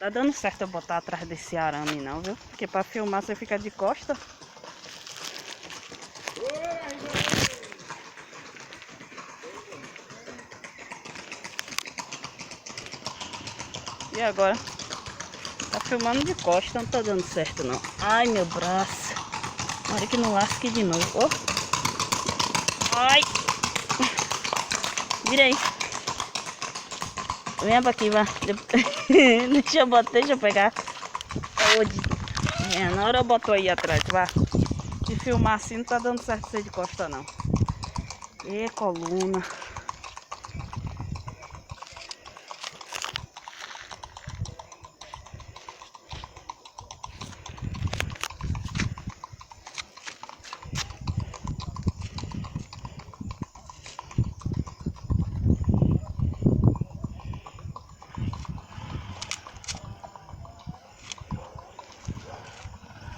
Tá dando certo eu botar atrás desse arame não, viu? Porque pra filmar você fica de costa. E agora? Tá filmando de costa, não tá dando certo não. Ai, meu braço. Olha que não lasque de novo. Oh. Ai. Vira aí. Vem pra aqui, vá. Deixa eu pegar. Na hora eu boto aí atrás, vá. De filmar assim não tá dando certo ser de costa não. E coluna.